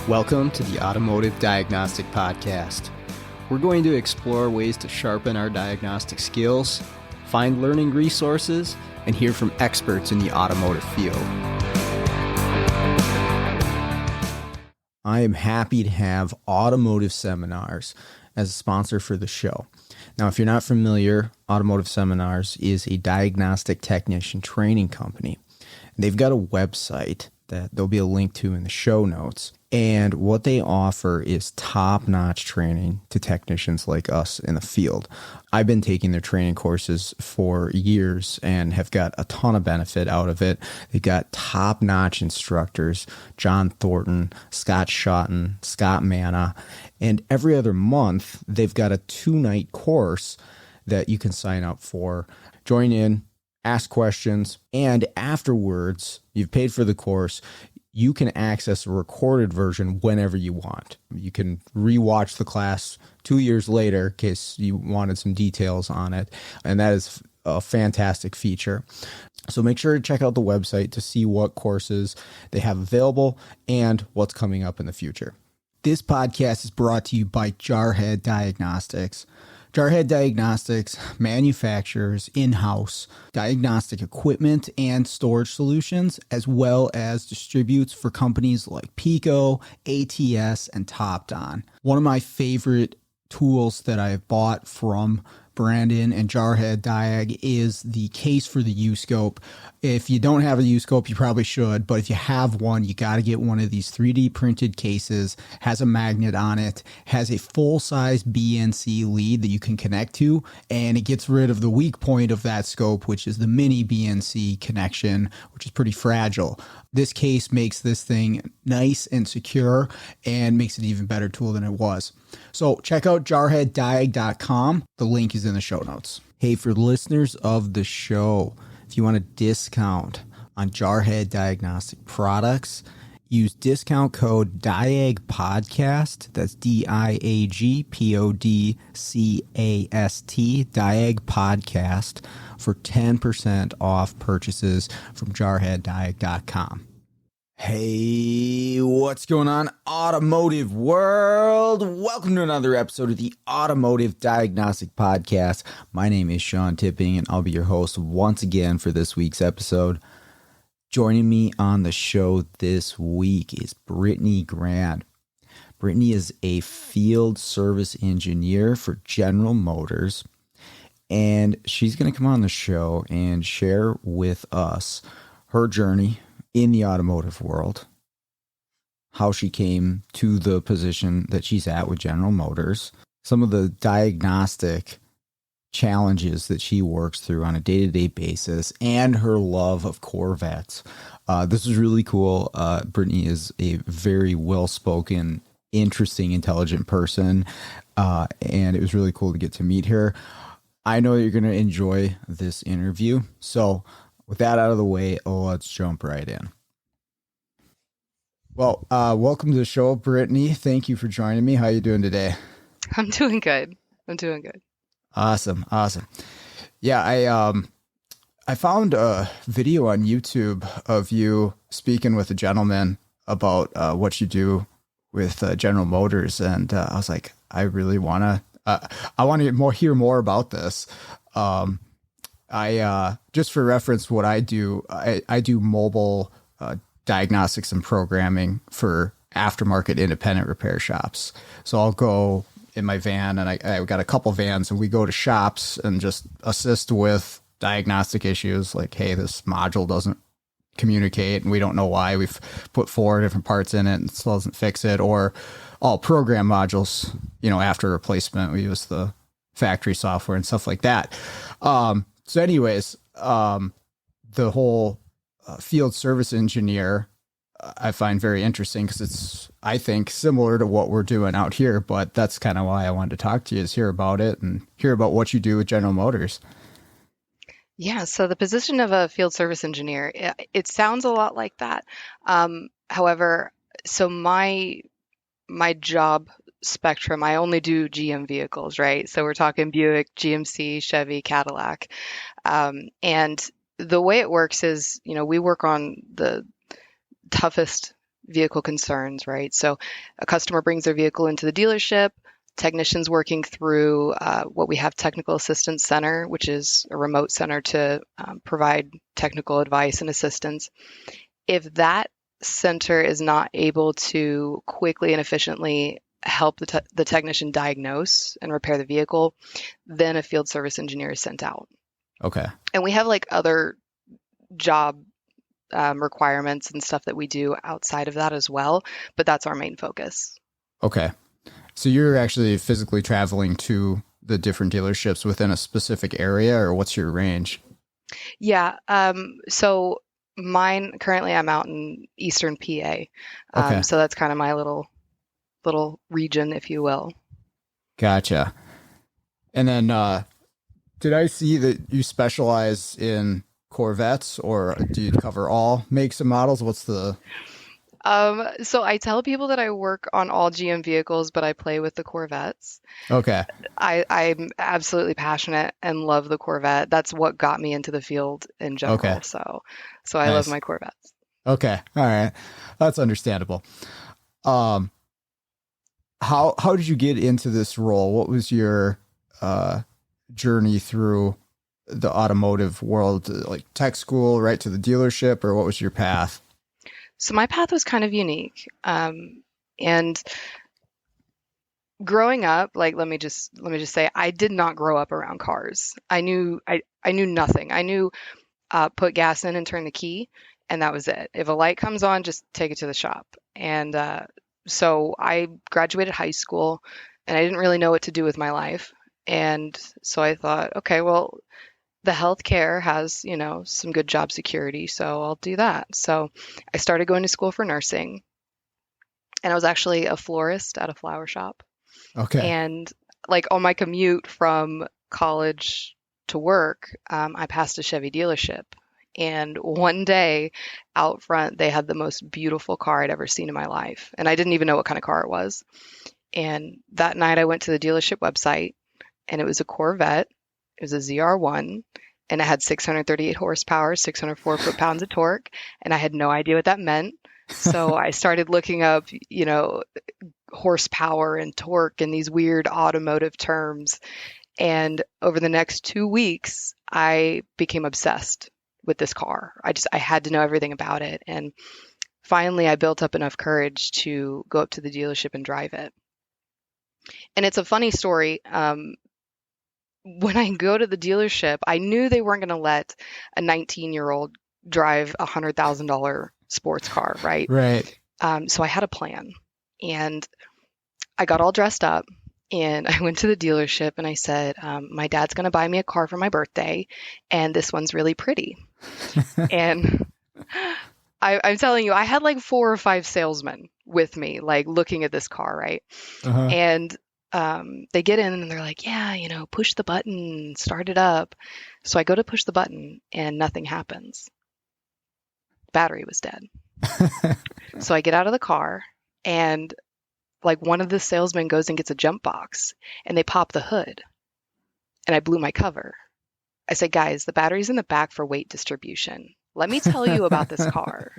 Welcome to the Automotive Diagnostic Podcast. We're going to explore ways to sharpen our diagnostic skills, find learning resources, and hear from experts in the automotive field. I am happy to have Automotive Seminars as a sponsor for the show. Now, if you're not familiar, Automotive Seminars is a diagnostic technician training company. They've got a website that there'll be a link to in the show notes. And what they offer is top-notch training to technicians like us in the field. I've been taking their training courses for years and have got a ton of benefit out of it. They've got top-notch instructors, John Thornton, Scott Shotton, Scott Manna, and every other month they've got a 2-night course that you can sign up for. Join in, ask questions, and afterwards, you've paid for the course, you can access a recorded version whenever you want. You can rewatch the class 2 years later in case you wanted some details on it. And that is a fantastic feature. So make sure to check out the website to see what courses they have available and what's coming up in the future. This podcast is brought to you by Jarhead Diagnostics. Jarhead Diagnostics manufactures in-house diagnostic equipment and storage solutions, as well as distributes for companies like Pico, ATS, and TopDon. One of my favorite tools that I've bought from Brandon and Jarhead Diag is the case for the U-Scope. If you don't have a U-Scope, you probably should, but if you have one, you got to get one of these 3D printed cases, has a magnet on it, has a full-size BNC lead that you can connect to, and it gets rid of the weak point of that scope, which is the mini BNC connection, which is pretty fragile. This case makes this thing nice and secure and makes it an even better tool than it was. So check out jarheaddiag.com. The link is in the show notes. Hey, for listeners of the show, if you want a discount on Jarhead Diagnostic products, use discount code DIAGPODCAST. That's DIAGPODCAST, DIAGPODCAST, for 10% off purchases from jarheaddiag.com. Hey, what's going on, automotive world? Welcome to another episode of the Automotive Diagnostic Podcast. My name is Sean Tipping, and I'll be your host once again for this week's episode. Joining me on the show this week is Brittany Grande. Brittany is a field service engineer for General Motors, and she's going to come on the show and share with us her journey in the automotive world, how she came to the position that she's at with General Motors, some of the diagnostic challenges that she works through on a day-to-day basis, and her love of Corvettes. This is really cool. Brittany is a very well-spoken, interesting, intelligent person, and it was really cool to get to meet her. I know you're going to enjoy this interview, so with that out of the way, let's jump right in. Well, welcome to the show, Brittany. Thank you for joining me. How are you doing today? I'm doing good. Awesome. Yeah, I found a video on YouTube of you speaking with a gentleman about what you do with General Motors, and I was like, I really want to hear more about this. I just for reference, what I do, I do mobile diagnostics and programming for aftermarket independent repair shops. So I'll go in my van, and I've got a couple vans, and we go to shops and just assist with diagnostic issues like, hey, this module doesn't communicate and we don't know why. We've put 4 different parts in it and it still doesn't fix it. Or all program modules, after replacement, we use the factory software and stuff like that. So anyways, the whole field service engineer, I find very interesting because it's, I think, similar to what we're doing out here, but that's kind of why I wanted to talk to you, is hear about it and hear about what you do with General Motors. Yeah, so the position of a field service engineer, it sounds a lot like that. However, so my job spectrum. I only do GM vehicles, right? So we're talking Buick, GMC, Chevy, Cadillac. And the way it works is, we work on the toughest vehicle concerns, right? So a customer brings their vehicle into the dealership, technicians working through what we have Technical Assistance Center, which is a remote center to provide technical advice and assistance. If that center is not able to quickly and efficiently help the technician diagnose and repair the vehicle, then a field service engineer is sent out. Okay. And we have like other job requirements and stuff that we do outside of that as well, but that's our main focus. Okay. So you're actually physically traveling to the different dealerships within a specific area, or what's your range? Yeah. So mine currently, I'm out in Eastern PA. Okay. So that's kind of my little region, if you will. Gotcha. And then, did I see that you specialize in Corvettes, or do you cover all makes and models? What's the... So I tell people that I work on all GM vehicles, but I play with the Corvettes. Okay. I'm absolutely passionate and love the Corvette. That's what got me into the field in general. Okay. So I love my Corvettes. Okay. All right. That's understandable. How did you get into this role? What was your journey through the automotive world, like tech school, right to the dealership, or what was your path? So my path was kind of unique. And growing up, like let me just say, I did not grow up around cars. I knew nothing. I knew put gas in and turn the key, and that was it. If a light comes on, just take it to the shop. And so I graduated high school, and I didn't really know what to do with my life. And so I thought, okay, well, the healthcare has, some good job security, so I'll do that. So I started going to school for nursing, and I was actually a florist at a flower shop. Okay. And like on my commute from college to work, I passed a Chevy dealership. And one day out front, they had the most beautiful car I'd ever seen in my life. And I didn't even know what kind of car it was. And that night I went to the dealership website, and it was a Corvette. It was a ZR1, and it had 638 horsepower, 604 foot-pounds of torque, and I had no idea what that meant. So I started looking up, horsepower and torque and these weird automotive terms. And over the next 2 weeks, I became obsessed with this car. I had to know everything about it. And finally, I built up enough courage to go up to the dealership and drive it. And it's a funny story. When I go to the dealership, I knew they weren't going to let a 19-year-old drive a $100,000 sports car, right? Right. So I had a plan, and I got all dressed up, and I went to the dealership, and I said, my dad's going to buy me a car for my birthday, and this one's really pretty. And I'm telling you, I had like 4 or 5 salesmen with me, like looking at this car, right? Uh-huh. And they get in and they're like, yeah, push the button, start it up. So I go to push the button and nothing happens. Battery was dead. So I get out of the car, and like one of the salesmen goes and gets a jump box, and they pop the hood, and I blew my cover. I said, guys, the battery's in the back for weight distribution. Let me tell you about this car.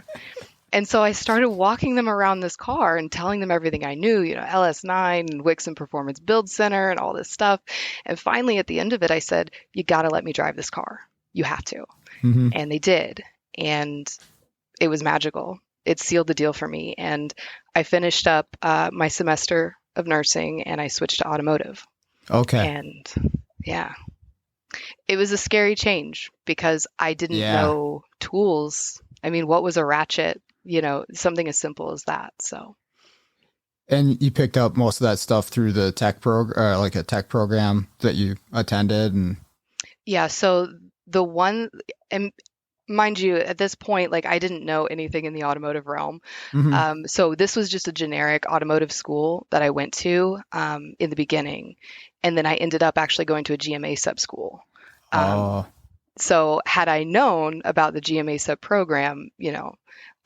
And so I started walking them around this car and telling them everything I knew, LS9 and Wixom Performance Build Center and all this stuff. And finally, at the end of it, I said, you got to let me drive this car. You have to. Mm-hmm. And they did. And it was magical. It sealed the deal for me. And I finished up my semester of nursing, and I switched to automotive. Okay. And yeah, it was a scary change because I didn't know tools. I mean, what was a ratchet? Something as simple as that. So. And you picked up most of that stuff through the tech program, like a tech program that you attended, and. Yeah. So the one, and mind you, at this point, like I didn't know anything in the automotive realm. Mm-hmm. So this was just a generic automotive school that I went to in the beginning, and then I ended up actually going to a GMA sub school. So had I known about the GMA sub program,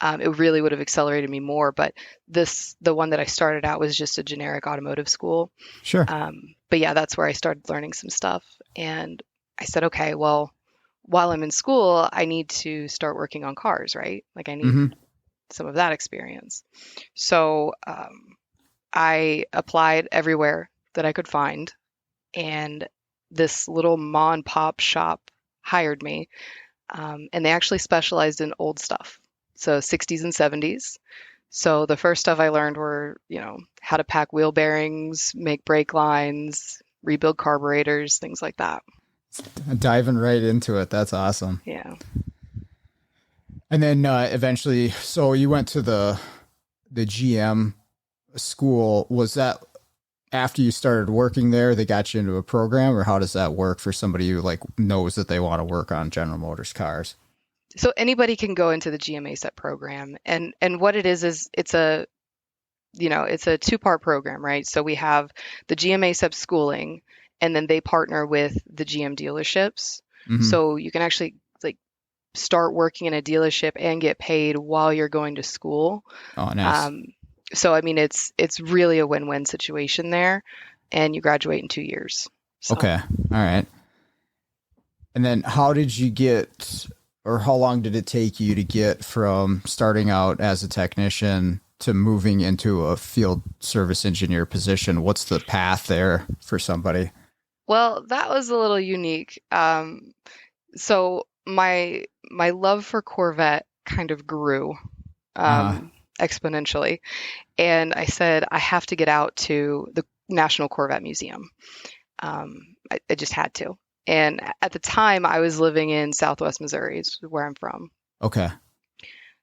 it really would have accelerated me more. But the one that I started out was just a generic automotive school. Sure. But yeah, that's where I started learning some stuff. And I said, okay, well, while I'm in school, I need to start working on cars, right? Like I need Mm-hmm. some of that experience. So I applied everywhere that I could find, and this little mom and pop shop hired me, and they actually specialized in old stuff, so 60s and 70s. So the first stuff I learned were, how to pack wheel bearings, make brake lines, rebuild carburetors, things like that. Diving right into it. That's awesome. Yeah. And then eventually, so you went to the GM school. Was that after you started working there, they got you into a program, or how does that work for somebody who like knows that they want to work on General Motors cars? So anybody can go into the GMA set program, and what it is it's a it's a two-part program, right? So we have the GMA SEP schooling, and then they partner with the GM dealerships. Mm-hmm. So you can actually like start working in a dealership and get paid while you're going to school. Oh, nice. So I mean, it's really a win-win situation there, and you graduate in 2 years. So. Okay. All right. And then how did you get, or how long did it take you to get from starting out as a technician to moving into a field service engineer position? What's the path there for somebody? Well, that was a little unique. So my love for Corvette kind of grew exponentially, and I said I have to get out to the National Corvette Museum. I just had to. And at the time, I was living in Southwest Missouri, is where I'm from. Okay.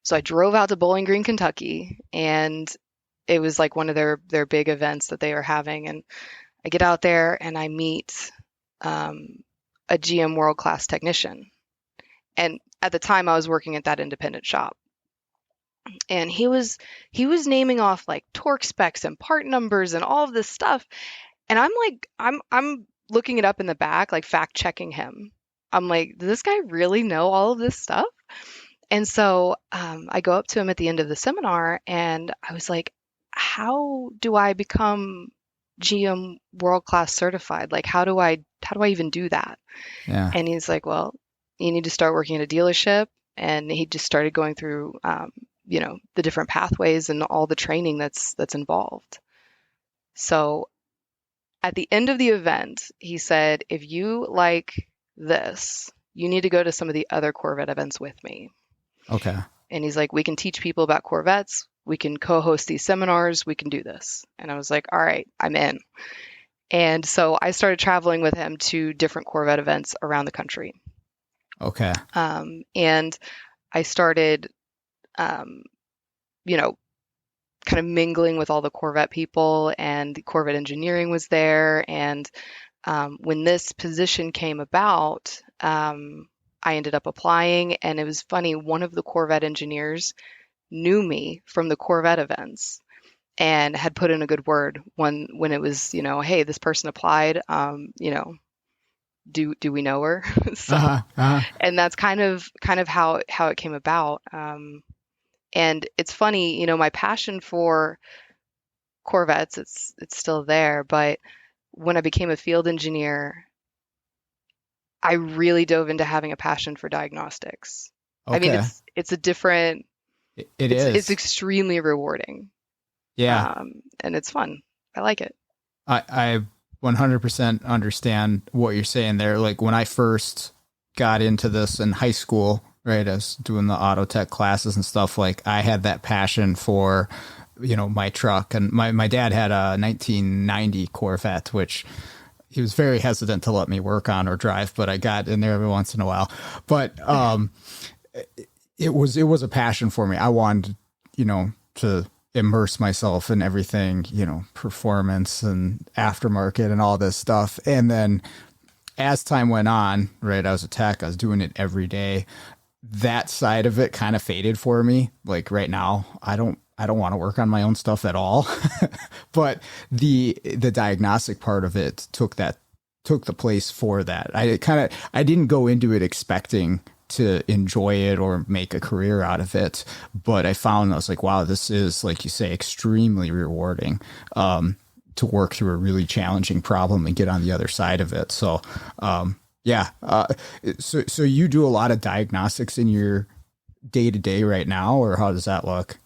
So I drove out to Bowling Green, Kentucky, and it was like one of their big events that they were having. And I get out there and I meet a GM world-class technician. And at the time, I was working at that independent shop. And he was naming off like torque specs and part numbers and all of this stuff. And I'm like, I'm looking it up in the back, like fact checking him. I'm like, does this guy really know all of this stuff? And so I go up to him at the end of the seminar and I was like, how do I become GM world class certified? Like, how do I even do that? Yeah. And he's like, well, you need to start working at a dealership. And he just started going through, the different pathways and all the training that's involved. So at the end of the event, he said, if you like this, you need to go to some of the other Corvette events with me. Okay. And he's like, we can teach people about Corvettes. We can co-host these seminars. We can do this. And I was like, all right, I'm in. And so I started traveling with him to different Corvette events around the country. Okay. And I started, kind of mingling with all the Corvette people, and the Corvette engineering was there. And when this position came about, I ended up applying, and it was funny. One of the Corvette engineers knew me from the Corvette events and had put in a good word when it was, hey, this person applied, do we know her? So, and that's kind of how it came about. And it's funny, my passion for Corvettes, it's still there, but when I became a field engineer, I really dove into having a passion for diagnostics. Okay. I mean, it's a different. It is. It's extremely rewarding. Yeah. And it's fun. I like it. I 100% understand what you're saying there. Like when I first got into this in high school, right, I was doing the auto tech classes and stuff, like I had that passion for, my truck. And my dad had a 1990 Corvette, which he was very hesitant to let me work on or drive, but I got in there every once in a while. But it was a passion for me. I wanted, to immerse myself in everything, performance and aftermarket and all this stuff. And then as time went on, right, I was a tech, I was doing it every day. That side of it kind of faded for me. Like right now, I don't want to work on my own stuff at all. But the diagnostic part of it took the place for that. I didn't go into it expecting to enjoy it or make a career out of it. But I found, I was like, wow, this is, like you say, extremely rewarding, to work through a really challenging problem and get on the other side of it. So, yeah. So you do a lot of diagnostics in your day to day right now, or how does that look?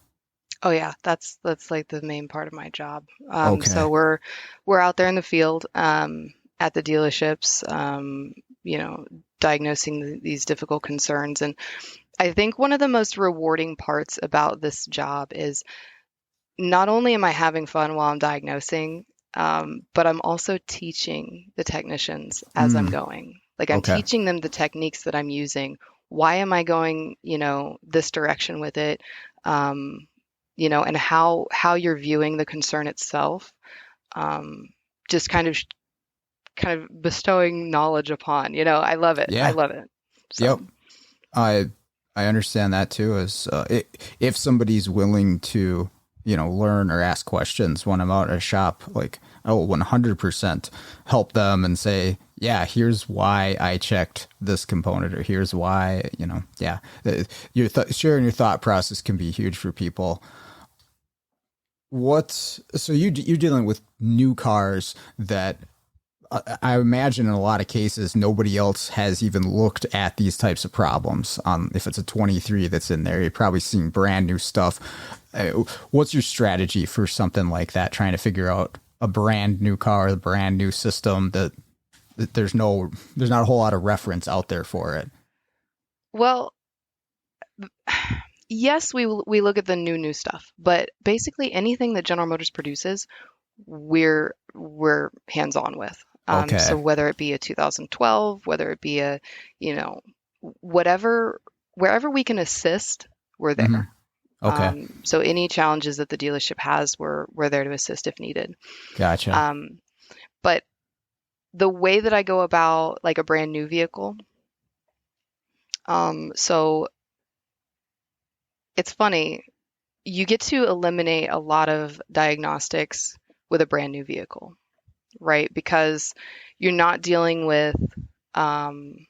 Oh yeah, that's like the main part of my job. So Okay. we're out there in the field, at the dealerships, you know, diagnosing these difficult concerns. And I think one of the most rewarding parts about this job is not only am I having fun while I'm diagnosing, but I'm also teaching the technicians as I'm Mm, going. Like I'm okay. teaching them the techniques that I'm using. Why am I going, you know, this direction with it? Um, you know, and how you're viewing the concern itself. Um, just kind of bestowing knowledge upon. You know, I love it. I Yeah. love it. So. Yep. I I understand that too. Is if somebody's willing to, learn or ask questions when I'm out at a shop, like I will 100% help them and say, yeah, here's why I checked this component, or here's why, yeah. Sharing your thought process can be huge for people. So you're dealing with new cars that I imagine in a lot of cases, nobody else has even looked at these types of problems. If it's a 23 that's in there, you've probably seen brand new stuff. What's your strategy for something like that? Trying to figure out a brand new car, the brand new system that there's not a whole lot of reference out there for it. Well, yes, we look at the new stuff, but basically anything that General Motors produces, we're hands-on with. Okay. So whether it be a 2012, whether it be a, you know, whatever, wherever we can assist, we're Hmm. there. Okay. So any challenges that the dealership has, we're there to assist if needed. Gotcha. Um, but the way that I go about like a brand new vehicle, so it's funny, you get to eliminate a lot of diagnostics with a brand new vehicle, right? Because you're not dealing with um,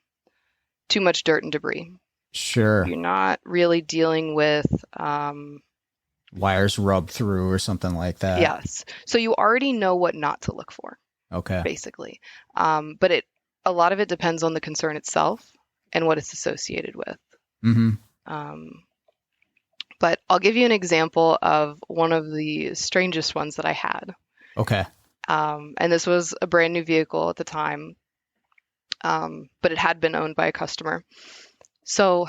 too much dirt and debris. Sure. You're not really dealing with, Wires rubbed through or something like that. yes. So you already know what not to look for, Okay. basically. But a lot of it depends on the concern itself and what it's associated with. Hmm. Um, but I'll give you an example of one of the strangest ones that I had. Okay. And this was a brand new vehicle at the time, but it had been owned by a customer. So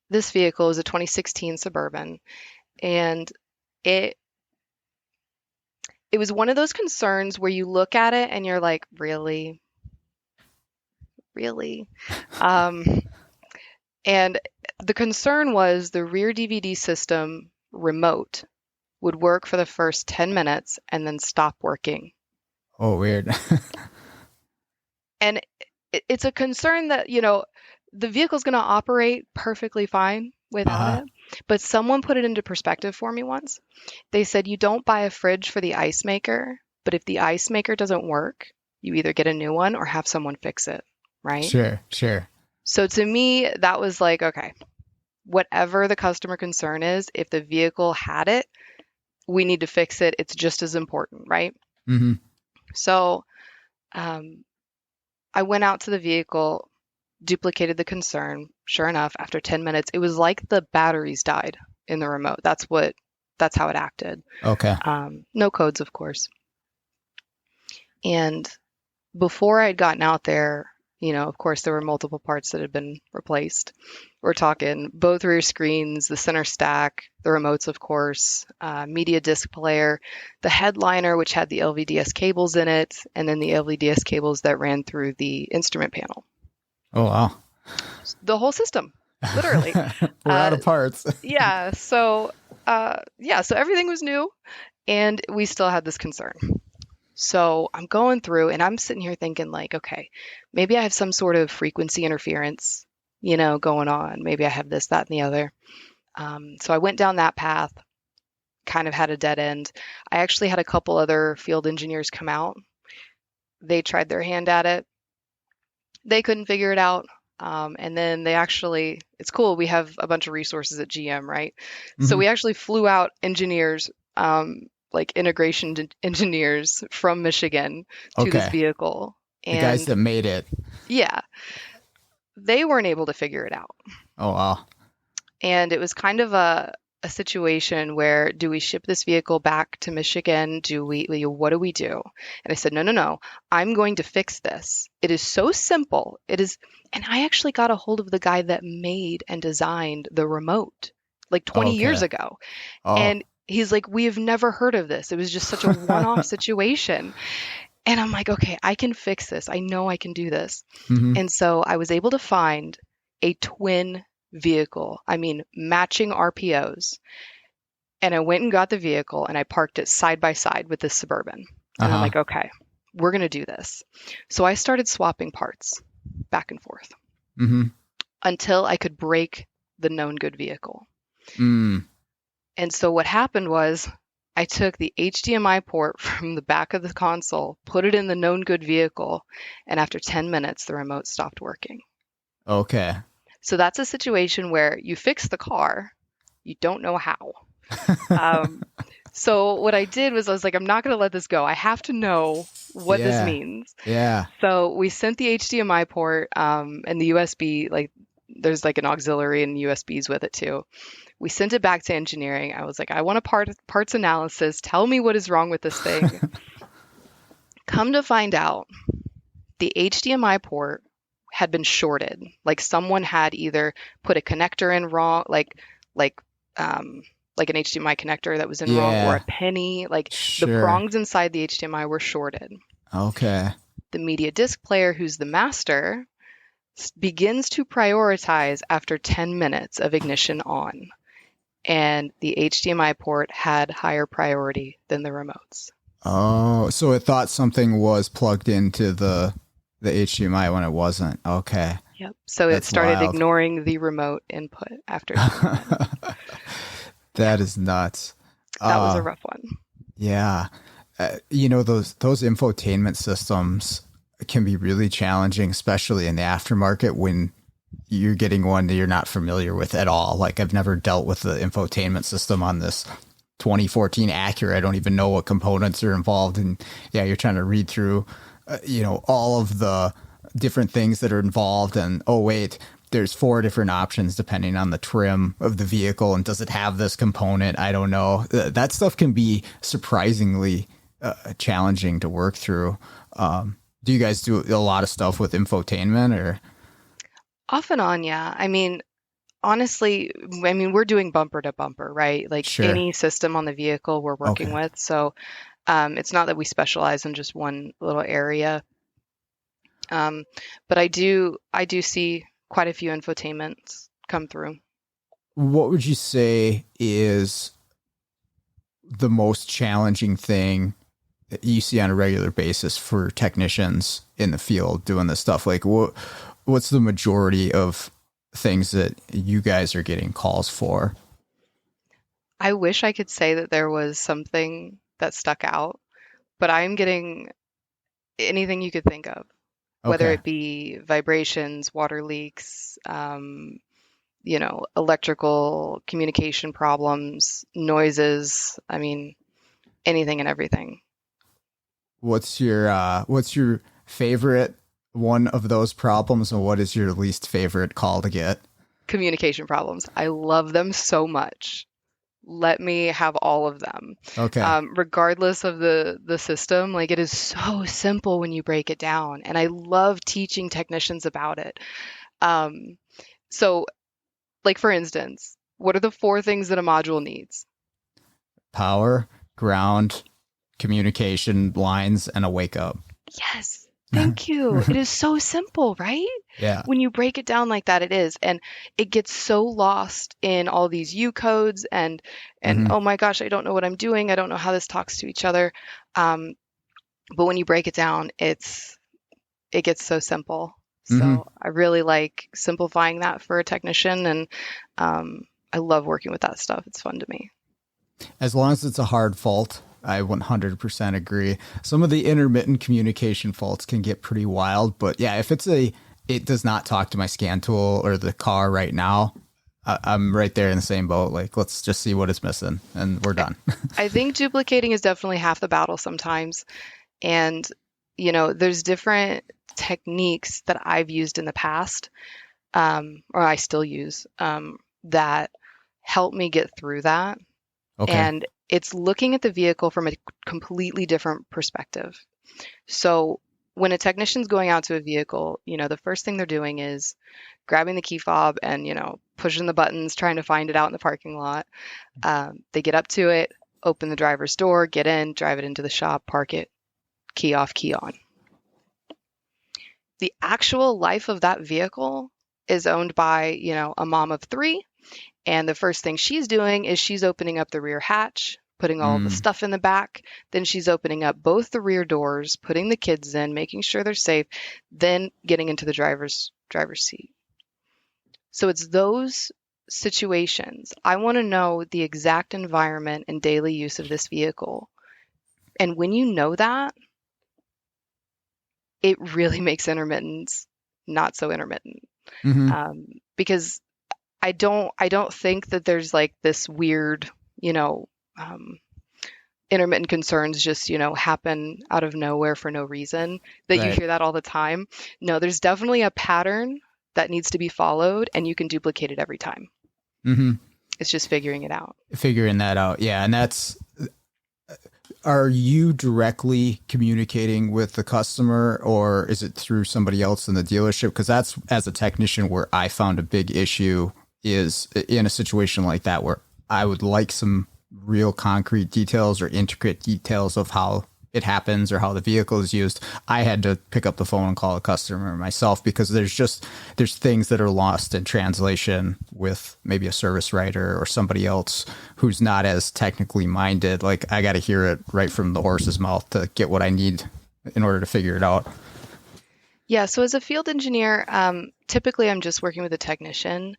this vehicle is a 2016 Suburban, and it it was one of those concerns where you look at it and you're like, really, really. Um, and the concern was the rear DVD system remote would work for the first 10 minutes and then stop working. Oh, weird. And it's a concern that, you know, the vehicle's going to operate perfectly fine without Uh-huh. it. But someone put it into perspective for me once. They said, you don't buy a fridge for the ice maker, but if the ice maker doesn't work, you either get a new one or have someone fix it, right? Sure, sure. So to me, that was like, okay, whatever the customer concern is, if the vehicle had it, we need to fix it. It's just as important, right? Hmm. So um, I went out to the vehicle, duplicated the concern. Sure enough, after 10 minutes, it was like the batteries died in the remote. That's how it acted. Okay. No codes, of course. And before I'd gotten out there, you know, of course, there were multiple parts that had been replaced. We're talking both rear screens, the center stack, the remotes, of course, media disc player, the headliner, which had the LVDS cables in it, and then the LVDS cables that ran through the instrument panel. Oh, wow. The whole system, literally. We're out of parts. Yeah. So everything was new, and we still had this concern. So I'm going through and I'm sitting here thinking like, okay, maybe I have some sort of frequency interference, you know, going on. Maybe I have this, that, and the other. So I went down that path, kind of had a dead end. I actually had a couple other field engineers come out. They tried their hand at it. They couldn't figure it out. And then it's cool. We have a bunch of resources at GM, right? So Hmm. we actually flew out engineers, like engineers from Michigan to this Okay. vehicle. The guys And that made it. yeah, they weren't able to figure it out. Oh, wow. And it was kind of a situation where, do we ship this vehicle back to Michigan? What do we do? And I said, no, no, no, I'm going to fix this. It is so simple. It is. And I actually got a hold of the guy that made and designed the remote like 20 years Okay. ago. Oh. And he's like, we have never heard of this. It was just such a one-off situation. And I'm like, okay, I can fix this. I know I can do this. Hmm. And so I was able to find a twin vehicle, I mean, matching RPOs. And I went and got the vehicle and I parked it side by side with this Suburban. And I'm Uh-huh. like, okay, we're going to do this. So I started swapping parts back and forth Hmm. until I could break the known good vehicle. Mm. And so what happened was I took the HDMI port from the back of the console, put it in the known good vehicle, and after 10 minutes, the remote stopped working. Okay. So that's a situation where you fix the car, you don't know how. Um, so what I did was I was like, I'm not going to let this go. I have to know what this Yeah. means. Yeah. So we sent the HDMI port and the USB, like there's like an auxiliary and USBs with it too. We sent it back to engineering. I was like, I want a parts analysis. Tell me what is wrong with this thing. Come to find out, the HDMI port had been shorted. Like someone had either put a connector in wrong, like like an HDMI connector that was in wrong, or a Yeah. penny. Like the Sure. prongs inside the HDMI were shorted. Okay. The media disc player, who's the master, begins to prioritize after 10 minutes of ignition on. And the HDMI port had higher priority than the remotes. Oh, so it thought something was plugged into the HDMI when it wasn't. Okay. Yep. So it That's started wild. ignoring the remote input after 10 minutes. That is nuts. That was a rough one. Yeah. Those infotainment systems can be really challenging, especially in the aftermarket when you're getting one that you're not familiar with at all. Like I've never dealt with the infotainment system on this 2014 Acura. I don't even know what components are involved. And yeah, you're trying to read through, all of the different things that are involved. And oh, wait, there's 4 different options depending on the trim of the vehicle. And does it have this component? I don't know. That stuff can be surprisingly challenging to work through. Do you guys do a lot of stuff with infotainment or? Off and on, yeah. I mean, honestly, we're doing bumper to bumper, right? Like Sure. any system on the vehicle we're working Okay. with. So it's not that we specialize in just one little area. But I do see quite a few infotainments come through. What would you say is the most challenging thing that you see on a regular basis for technicians in the field doing this stuff? Like what's the majority of things that you guys are getting calls for? I wish I could say that there was something that stuck out, but I'm getting anything you could think of, whether Okay. it be vibrations, water leaks, electrical communication problems, noises. I mean, anything and everything. What's your favorite one of those problems, and what is your least favorite call to get? Communication problems. I love them so much. Let me have all of them, Okay. regardless of the system. Like it is so simple when you break it down, and I love teaching technicians about it. So, like for instance, what are the 4 things that a module needs? Power, ground, communication lines, and a wake up. Yes, thank you. It is so simple, right? Yeah. When you break it down like that, it is. And it gets so lost in all these U codes and Hmm. oh my gosh, I don't know what I'm doing. I don't know how this talks to each other. But when you break it down, it gets so simple. Hmm. So I really like simplifying that for a technician, and I love working with that stuff. It's fun to me. As long as it's a hard fault, I 100% agree. Some of the intermittent communication faults can get pretty wild, but yeah, if it's a it does not talk to my scan tool or the car right now, I'm right there in the same boat. Like, let's just see what it's missing and we're done. I think duplicating is definitely half the battle sometimes. And, there's different techniques that I've used in the past, or I still use, that help me get through that. Okay. And it's looking at the vehicle from a completely different perspective. So when a technician's going out to a vehicle, the first thing they're doing is grabbing the key fob and, pushing the buttons, trying to find it out in the parking lot. They get up to it, open the driver's door, get in, drive it into the shop, park it, key off, key on. The actual life of that vehicle is owned by, a mom of 3. And the first thing she's doing is she's opening up the rear hatch, putting all the stuff in the back. Then she's opening up both the rear doors, putting the kids in, making sure they're safe, then getting into the driver's seat. So it's those situations. I want to know the exact environment and daily use of this vehicle. And when you know that, it really makes intermittents not so intermittent. Because I don't think that there's like this weird, intermittent concerns just, happen out of nowhere for no reason, that you hear that all the time. No, there's definitely a pattern that needs to be followed, and you can duplicate it every time. It's just figuring it out. Figuring that out. Yeah. And are you directly communicating with the customer, or is it through somebody else in the dealership? Because that's, as a technician, where I found a big issue is in a situation like that, where I would like some real concrete details or intricate details of how it happens or how the vehicle is used. I had to pick up the phone and call a customer myself, because there's things that are lost in translation with maybe a service writer or somebody else who's not as technically minded. Like, I got to hear it right from the horse's mouth to get what I need in order to figure it out. Yeah. So as a field engineer, typically I'm just working with a technician,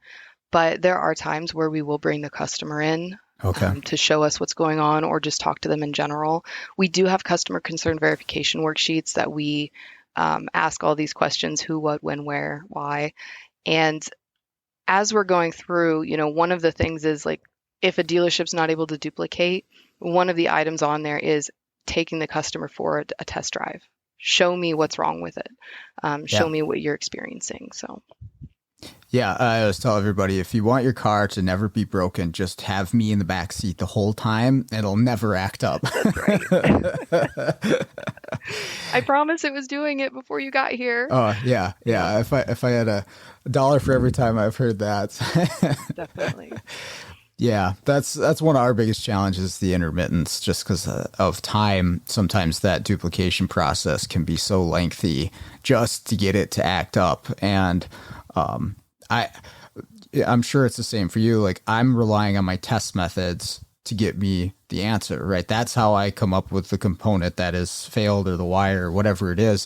but there are times where we will bring the customer in. To show us what's going on, or just talk to them in general. We do have customer concern verification worksheets that we ask all these questions: who, what, when, where, why. And as we're going through, one of the things is, like, if a dealership's not able to duplicate, one of the items on there is taking the customer for a test drive. Show me what's wrong with it. Show me what you're experiencing. So. Yeah, I always tell everybody, if you want your car to never be broken, just have me in the back seat the whole time. It'll never act up. That's right. I promise it was doing it before you got here. Oh, yeah. If I had $1 for every time I've heard that. Definitely. Yeah, that's one of our biggest challenges, the intermittence, just because of time. Sometimes that duplication process can be so lengthy just to get it to act up. And I'm sure it's the same for you. Like, I'm relying on my test methods to get me the answer, right? That's how I come up with the component that is failed, or the wire, or whatever it is.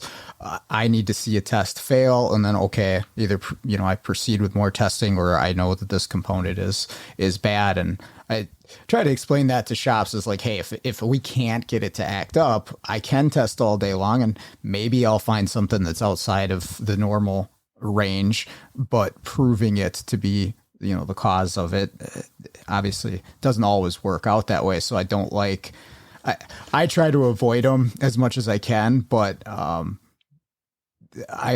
I need to see a test fail, and then, okay, either, I proceed with more testing, or I know that this component is bad. And I try to explain that to shops as like, hey, if we can't get it to act up, I can test all day long, and maybe I'll find something that's outside of the normal range, but proving it to be, the cause of it, obviously doesn't always work out that way. So I don't like, I try to avoid them as much as I can, but I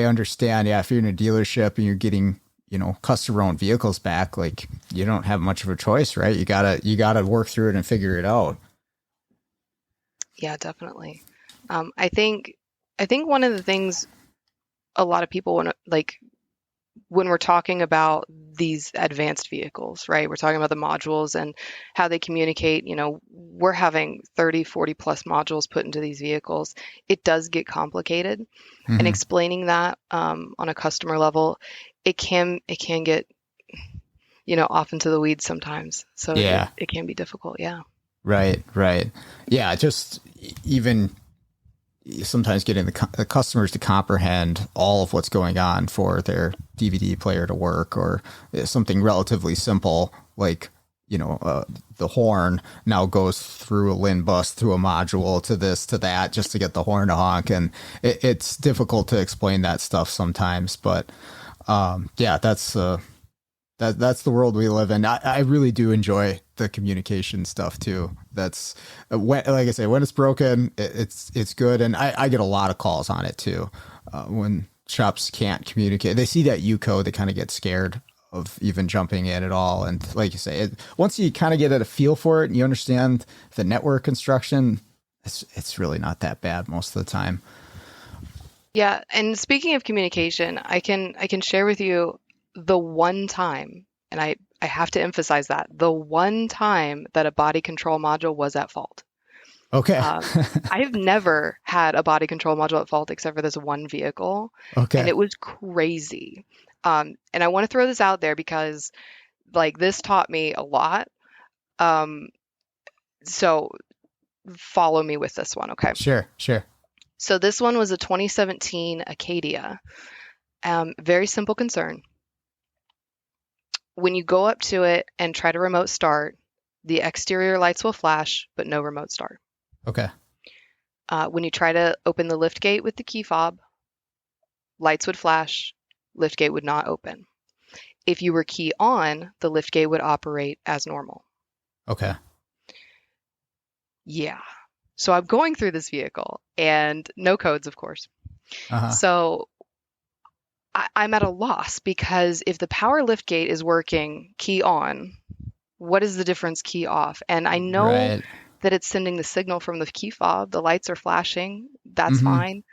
understand. Yeah. If you're in a dealership and you're getting, customer owned vehicles back, like, you don't have much of a choice, right? You gotta work through it and figure it out. Yeah, definitely. I think one of the things a lot of people want to, like, when we're talking about these advanced vehicles, right? We're talking about the modules and how they communicate. We're having 30, 40 plus modules put into these vehicles. It does get complicated. And explaining that on a customer level, it can get, off into the weeds sometimes. So yeah, it can be difficult. Yeah. Right. Yeah. Just even sometimes getting the customers to comprehend all of what's going on for their DVD player to work, or something relatively simple like the horn now goes through a LIN bus, through a module, to this, to that, just to get the horn to honk. And it's difficult to explain that stuff sometimes. But yeah, that's the world we live in. I really do enjoy the communication stuff too. That's like I say, when it's broken, it's good. And I get a lot of calls on it too. When shops can't communicate, they see that U code, they kind of get scared of even jumping in at all. And like you say, once you kind of get a feel for it and you understand the network construction, it's really not that bad most of the time. Yeah, and speaking of communication, I can share with you the one time, and I have to emphasize that, the one time that a body control module was at fault. Okay. I've never had a body control module at fault except for this one vehicle. Okay. And it was crazy. And I want to throw this out there because like this taught me a lot. So follow me with this one, okay? Sure. So this one was a 2017 Acadia. Very simple concern. When you go up to it and try to remote start, the exterior lights will flash, but no remote start. Okay. When you try to open the lift gate with the key fob, lights would flash, lift gate would not open. If you were key on, the lift gate would operate as normal. Okay. Yeah. So I'm going through this vehicle and no codes, of course. Uh-huh. So I'm at a loss because if the power lift gate is working key on, what is the difference key off? And I know that it's sending the signal from the key fob. The lights are flashing. That's fine.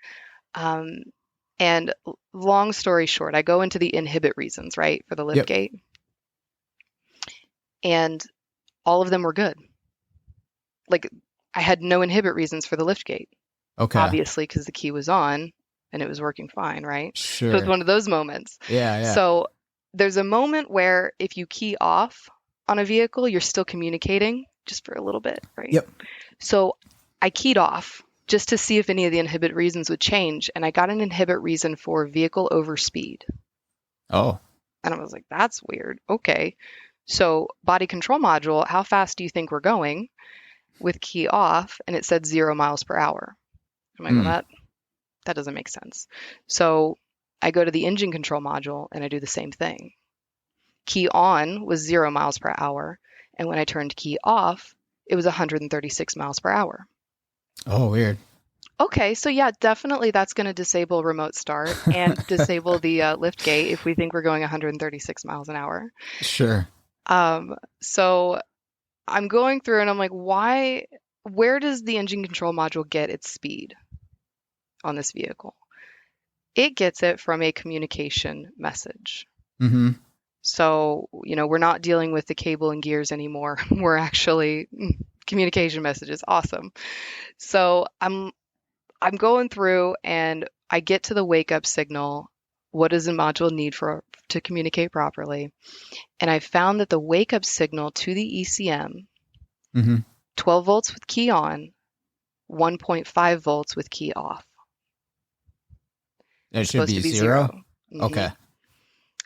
And long story short, I go into the inhibit reasons, right, for the lift gate. And all of them were good. Like I had no inhibit reasons for the lift gate. Okay. Obviously, because the key was on and it was working fine, right? Sure. So it's one of those moments. Yeah. So there's a moment where if you key off on a vehicle, you're still communicating just for a little bit, right? Yep. So I keyed off just to see if any of the inhibit reasons would change. And I got an inhibit reason for vehicle over speed. Oh. And I was like, that's weird. Okay. So body control module, how fast do you think we're going? With key off, and it said 0 miles per hour. I'm like, well, that doesn't make sense. So I go to the engine control module and I do the same thing. Key on was 0 miles per hour. And when I turned key off, it was 136 miles per hour. Oh, weird. Okay, so yeah, definitely that's going to disable remote start and disable the lift gate if we think we're going 136 miles an hour. Sure. So I'm going through and I'm like, where does the engine control module get its speed on this vehicle? It gets it from a communication message. So, we're not dealing with the cable and gears anymore. We're actually communication messages. Awesome. So I'm going through and I get to the wake up signal. What does the module need to communicate properly? And I found that the wake up signal to the ECM, 12 volts with key on, 1.5 volts with key off. It should be 0? Okay.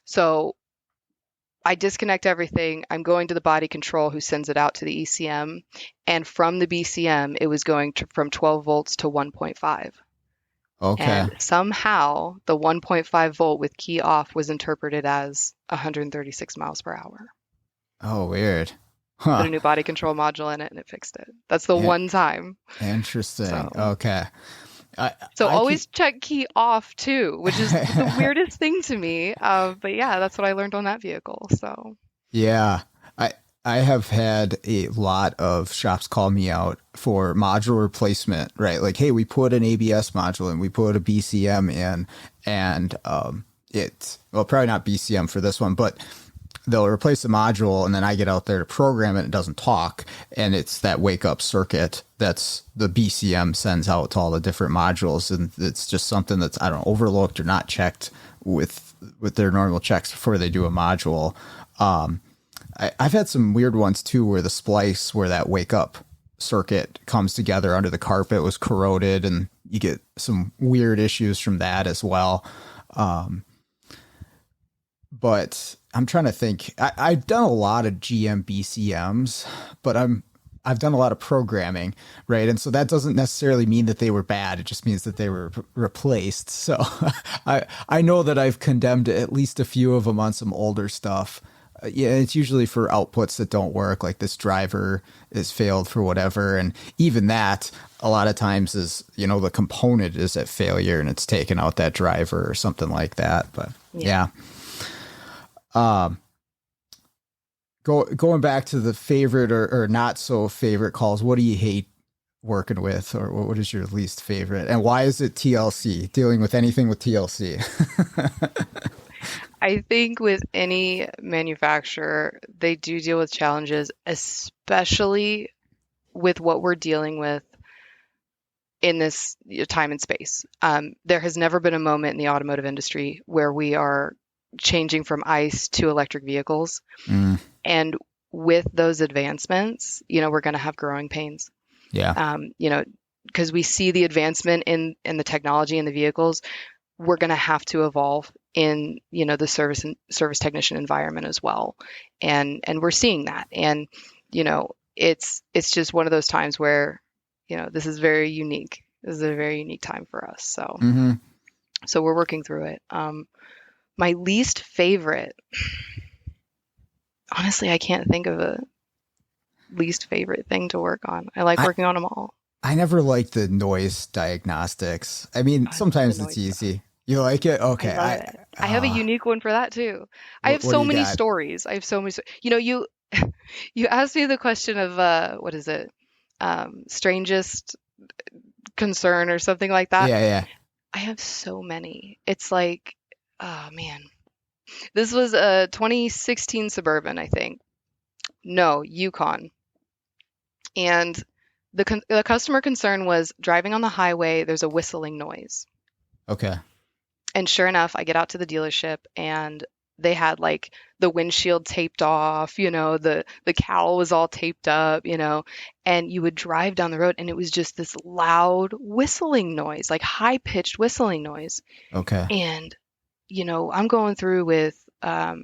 So I disconnect everything. I'm going to the body control who sends it out to the ECM. And from the BCM, it was going from 12 volts to 1.5. Okay. And somehow the 1.5 volt with key off was interpreted as 136 miles per hour. Oh, weird. Huh. Put a new body control module in it and it fixed it. That's the one time. Interesting. So, okay. So always check key off too, which is the weirdest thing to me. But yeah, that's what I learned on that vehicle. So yeah, I have had a lot of shops call me out for module replacement, right? Like, hey, we put an ABS module in, we put a BCM in, and probably not BCM for this one, but they'll replace the module and then I get out there to program it. It doesn't talk. And it's that wake up circuit that's the BCM sends out to all the different modules. And it's just something that's, overlooked or not checked with their normal checks before they do a module. I've had some weird ones too, where the splice where that wake up circuit comes together under the carpet was corroded, and you get some weird issues from that as well. but I'm trying to think. I've done a lot of GM BCMs, but I've done a lot of programming, right? And so that doesn't necessarily mean that they were bad. It just means that they were replaced. So I know that I've condemned at least a few of them on some older stuff. Yeah, it's usually for outputs that don't work, like this driver is failed for whatever. And even that, a lot of times is, the component is at failure and it's taken out that driver or something like that. But yeah. Going back to the favorite or not so favorite calls, what do you hate working with, or what is your least favorite, and why is it TLC? Dealing with anything with TLC? I think with any manufacturer, they do deal with challenges, especially with what we're dealing with in this time and space. There has never been a moment in the automotive industry where we are changing from ICE to electric vehicles. And with those advancements, we're going to have growing pains. Yeah. Because we see the advancement in the technology in the vehicles, we're going to have to evolve in, the service technician environment as well. And we're seeing that. And, it's just one of those times where, this is very unique. This is a very unique time for us. So, so we're working through it. My least favorite, honestly, I can't think of a least favorite thing to work on. I like working on them all. I never liked the noise diagnostics. I mean, sometimes it's easy. You like it? Okay. I have a unique one for that too. I have so many stories. I have so many. You asked me the question of what is it? Strangest concern or something like that. Yeah. I have so many. It's like, oh man. This was a 2016 Suburban, I think. No, Yukon. And the customer concern was driving on the highway, there's a whistling noise. Okay. And sure enough, I get out to the dealership and they had like the windshield taped off, the cowl was all taped up, and you would drive down the road and it was just this loud whistling noise, like high-pitched whistling noise. Okay. And I'm going through with a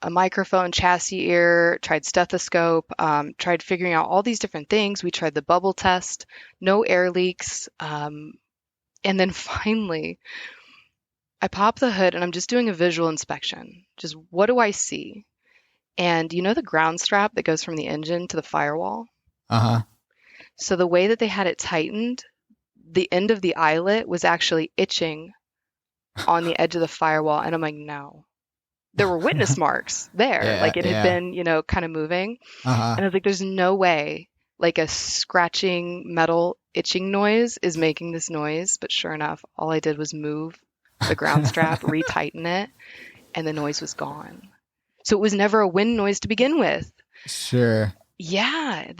microphone, chassis ear, tried stethoscope, tried figuring out all these different things. We tried the bubble test, no air leaks. And then finally, I pop the hood and I'm just doing a visual inspection. Just what do I see? And the ground strap that goes from the engine to the firewall? Uh-huh. So the way that they had it tightened, the end of the eyelet was actually itching on the edge of the firewall. And I'm like, no. There were witness marks there. It had been, kind of moving. Uh-huh. And I was like, there's no way like a scratching metal itching noise is making this noise. But sure enough, all I did was move the ground strap, retighten it, and the noise was gone. So it was never a wind noise to begin with. Sure. Yeah.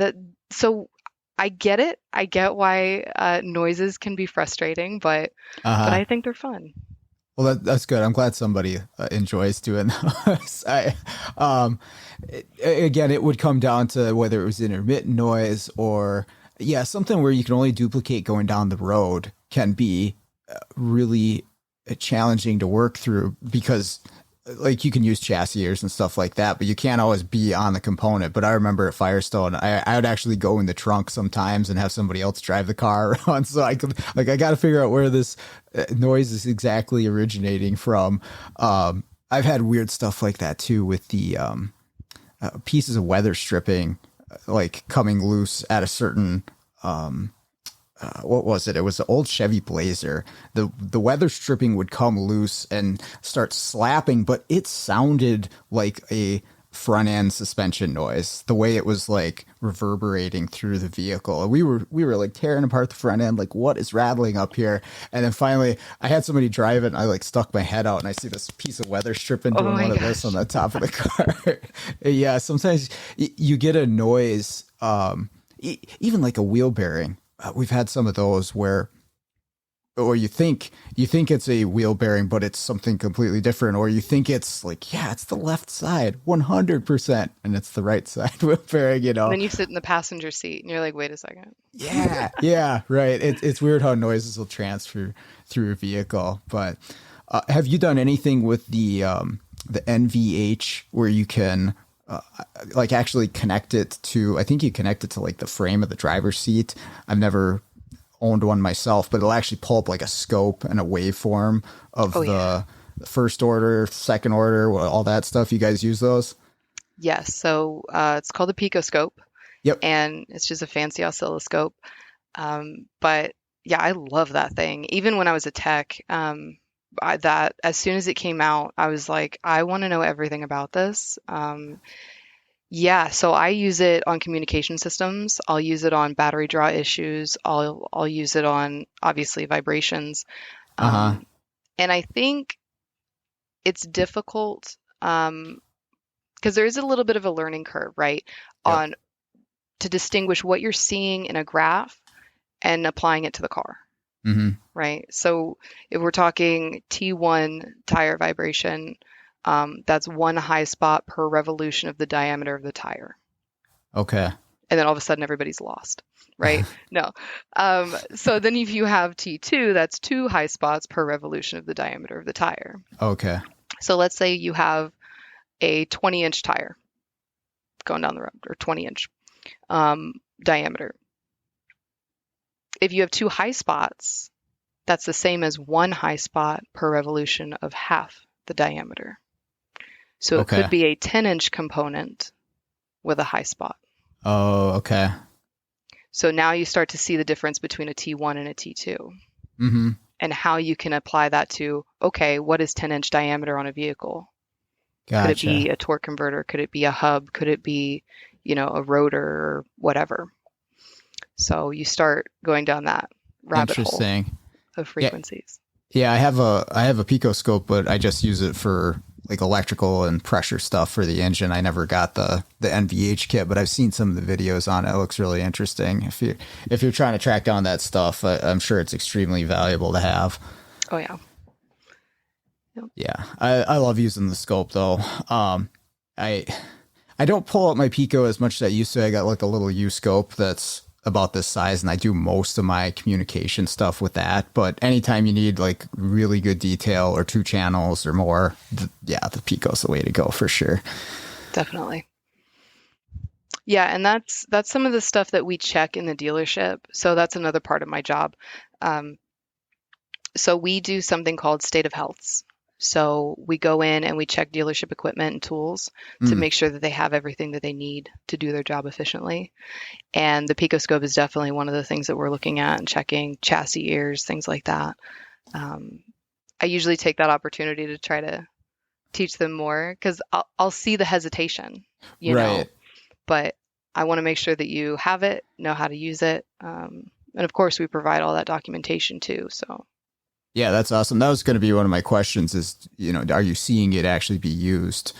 So I get it. I get why noises can be frustrating, but I think they're fun. Well, that's good. I'm glad somebody enjoys doing those. Again, it would come down to whether it was intermittent noise or, something where you can only duplicate going down the road can be really challenging to work through because, like, you can use chassis ears and stuff like that, but you can't always be on the component. But I remember at Firestone, I would actually go in the trunk sometimes and have somebody else drive the car around. So I got to figure out where this noise is exactly originating from. I've had weird stuff like that too with the pieces of weather stripping, like coming loose at a certain, what was it? It was the old Chevy Blazer. The weather stripping would come loose and start slapping, but it sounded like a front end suspension noise, the way it was like reverberating through the vehicle. And we were like tearing apart the front end, like what is rattling up here? And then finally I had somebody drive it and I like stuck my head out and I see this piece of weather stripping doing one of this on the top of the car. Yeah, sometimes you get a noise, even like a wheel bearing. We've had some of those where, or you think it's a wheel bearing, but it's something completely different. Or you think it's like, it's the left side, 100%, and it's the right side wheel bearing. And then you sit in the passenger seat, and you're like, wait a second. Yeah, right. It's weird how noises will transfer through a vehicle. But have you done anything with the the NVH where you can like actually connect it to, I think you connect it to like the frame of the driver's seat. I've never owned one myself, but it'll actually pull up like a scope and a waveform of the first order, second order, all that stuff. You guys use those? Yes. So it's called a picoscope. Yep. And it's just a fancy oscilloscope. But yeah, I love that thing. Even when I was a tech, that as soon as it came out, I was like, I want to know everything about this. Yeah, so I use it on communication systems. I'll use it on battery draw issues. I'll use it on obviously vibrations. And I think it's difficult because there is a little bit of a learning curve, right? Yep. On to distinguish what you're seeing in a graph and applying it to the car, right? So if we're talking T1 tire vibration, that's one high spot per revolution of the diameter of the tire. Okay. And then all of a sudden everybody's lost, right? No. So then if you have T2, that's two high spots per revolution of the diameter of the tire. Okay. So let's say you have a 20-inch tire going down the road, or 20-inch diameter. If you have two high spots, that's the same as one high spot per revolution of half the diameter. So it could be a 10-inch component with a high spot. Oh, okay. So now you start to see the difference between a T1 and a T2. And how you can apply that to, okay, what is 10-inch diameter on a vehicle? Gotcha. Could it be a torque converter? Could it be a hub? Could it be, a rotor or whatever? So you start going down that rabbit hole of frequencies. Yeah, I have a picoscope, but I just use it for like electrical and pressure stuff for the engine. I never got the NVH kit, but I've seen some of the videos on it. It looks really interesting. If you're trying to track down that stuff, I'm sure it's extremely valuable to have. Oh yeah. Yep. Yeah, I love using the scope though. I don't pull up my Pico as much as I used to. I got like a little U scope that's about this size, and I do most of my communication stuff with that. But anytime you need like really good detail or 2 channels or more, the Pico's the way to go for sure. Definitely. Yeah, and that's some of the stuff that we check in the dealership. So that's another part of my job. So we do something called state of healths. So we go in and we check dealership equipment and tools to make sure that they have everything that they need to do their job efficiently. And the picoscope is definitely one of the things that we're looking at and checking chassis ears, things like that. I usually take that opportunity to try to teach them more because I'll see the hesitation, you know, but I want to make sure that you have it, know how to use it. And of course we provide all that documentation too. So. Yeah, that's awesome. That was going to be one of my questions is, are you seeing it actually be used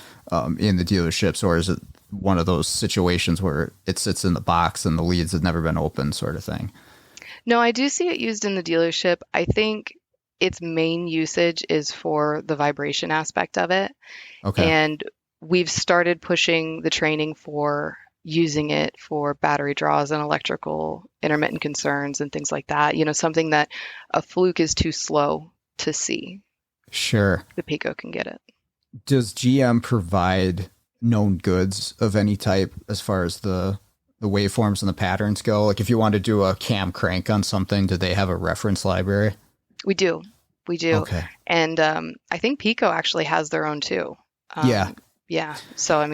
in the dealerships, or is it one of those situations where it sits in the box and the leads have never been opened sort of thing? No, I do see it used in the dealership. I think its main usage is for the vibration aspect of it. Okay. And we've started pushing the training for using it for battery draws and electrical intermittent concerns and things like that. Something that a fluke is too slow to see. Sure. The Pico can get it. Does GM provide known goods of any type as far as the waveforms and the patterns go? Like if you want to do a cam crank on something, do they have a reference library? We do. Okay. And I think Pico actually has their own too. Yeah. So,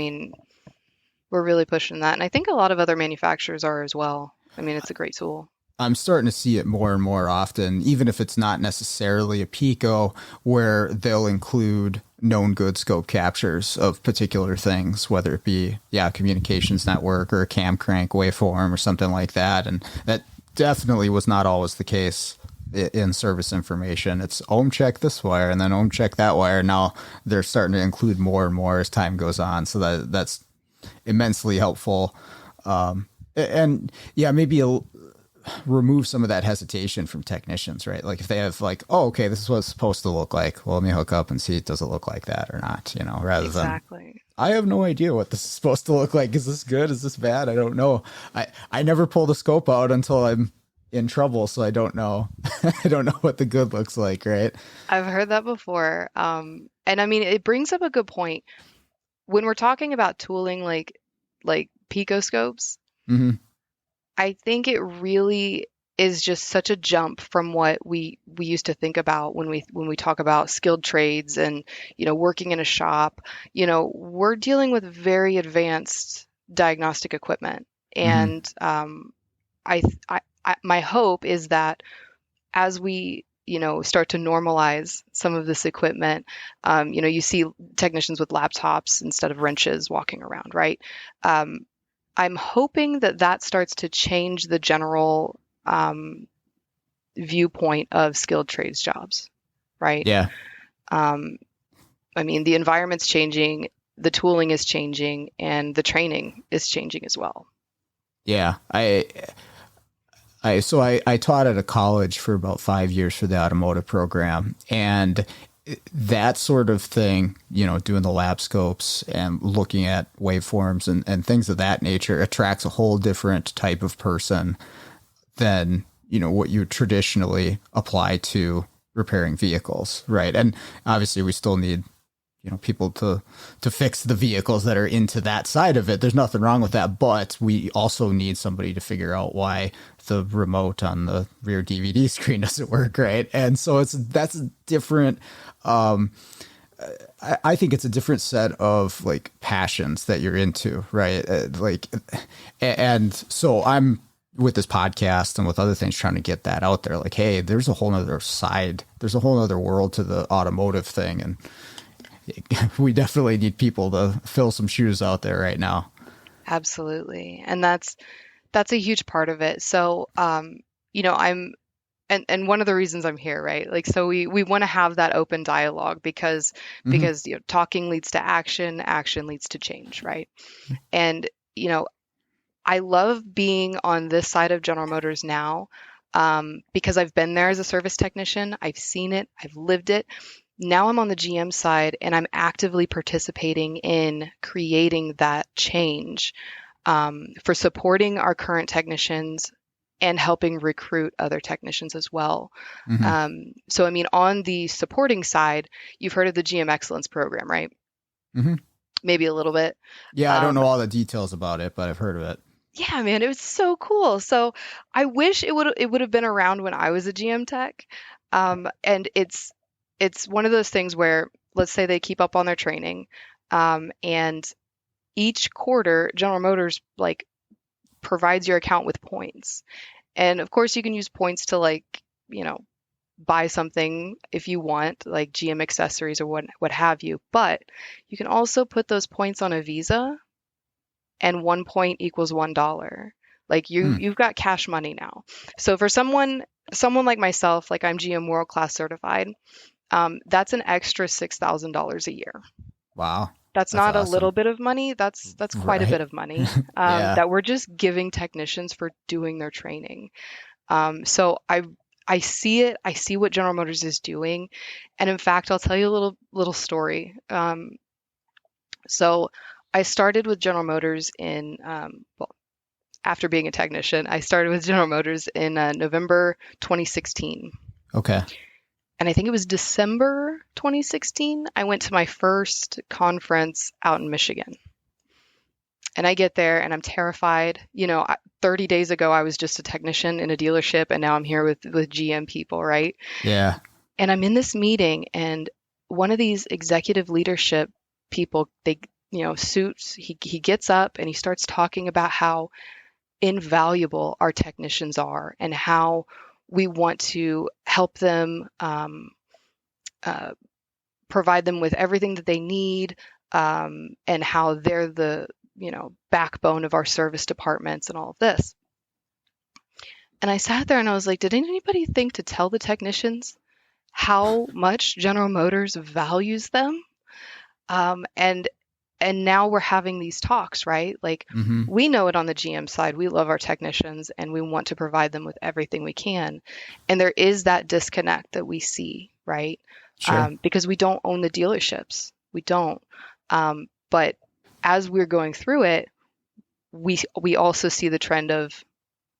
we're really pushing that. And I think a lot of other manufacturers are as well. It's a great tool. I'm starting to see it more and more often, even if it's not necessarily a Pico, where they'll include known good scope captures of particular things, whether it be, communications network or a cam crank waveform or something like that. And that definitely was not always the case in service information. It's ohm check this wire and then ohm check that wire. Now they're starting to include more and more as time goes on. So that's immensely helpful. Maybe remove some of that hesitation from technicians, right? Like if they have like, oh, okay, this is what it's supposed to look like. Well, let me hook up and see, does it look like that or not? Rather than I have no idea what this is supposed to look like. Is this good? Is this bad? I don't know. I never pull the scope out until I'm in trouble, so I don't know. I don't know what the good looks like, right? I've heard that before. And I mean, it brings up a good point. When we're talking about tooling like picoscopes, Hmm. I think it really is just such a jump from what we used to think about when we talk about skilled trades and working in a shop. We're dealing with very advanced diagnostic equipment, Hmm. and I, my hope is that as we start to normalize some of this equipment, you see technicians with laptops instead of wrenches walking around, right? Um, I'm hoping that that starts to change the general viewpoint of skilled trades jobs, right? Yeah. Um, I mean, the environment's changing, the tooling is changing, and the training is changing as well. Yeah. I taught at a college for about 5 years for the automotive program, and that sort of thing, doing the lab scopes and looking at waveforms and things of that nature attracts a whole different type of person than, what you traditionally apply to repairing vehicles. Right. And obviously we still need, people to fix the vehicles that are into that side of it. There's nothing wrong with that, but we also need somebody to figure out why the remote on the rear DVD screen doesn't work right. And so that's a different. I think it's a different set of like passions that you're into, right? And so I'm with this podcast and with other things trying to get that out there. Like, hey, there's a whole other side. There's a whole other world to the automotive thing, and we definitely need people to fill some shoes out there right now. Absolutely. And that's a huge part of it. So, I'm and one of the reasons I'm here, right? Like, so we want to have that open dialogue because Hmm. talking leads to action, action leads to change, right? And I love being on this side of General Motors now, because I've been there as a service technician. I've seen it, I've lived it. Now I'm on the GM side and I'm actively participating in creating that change, for supporting our current technicians and helping recruit other technicians as well. Hmm. So, I mean, on the supporting side, you've heard of the GM Excellence Program, right? Hmm. Maybe a little bit. Yeah, I don't Um, know all the details about it, but I've heard of it. yeah, man, it was so cool. So I wish it would have been around when I was a GM tech. And it's one of those things where, let's say they keep up on their training, and each quarter General Motors like provides your account with points. And of course, you can use points to you know, buy something if you want, like GM accessories or what have you. But you can also put those points on a Visa, and 1 point equals $1. Like Hmm. you've got cash money now. So for someone like myself, like I'm GM World Class certified, that's an extra $6,000 a year. Wow, That's that's not a awesome. little bit of money. That's quite a bit Right. of money, Yeah. that we're just giving technicians for doing their training. So I see it. I see what General Motors is doing, and in fact, I'll tell you a little story. So I started with General Motors in well, after being a technician, I started with General Motors in November 2016. Okay. And I think it was December 2016, I went to my first conference out in Michigan. And I get there and I'm terrified. 30 days ago, I was just a technician in a dealership, and now I'm here with GM people, right? Yeah. And I'm in this meeting, and one of these executive leadership people, they, suits, he gets up and he starts talking about how invaluable our technicians are and how we want to help them, uh, provide them with everything that they need, and how they're the backbone of our service departments and all of this. And I sat there and I was like, did anybody think to tell the technicians how much General Motors values them? And now we're having these talks, right? Like, Hmm. we know it on the GM side. We love our technicians and we want to provide them with everything we can. And there is that disconnect that we see, right? Sure. Because we don't own the dealerships. We don't. But as we're going through it, we also see the trend of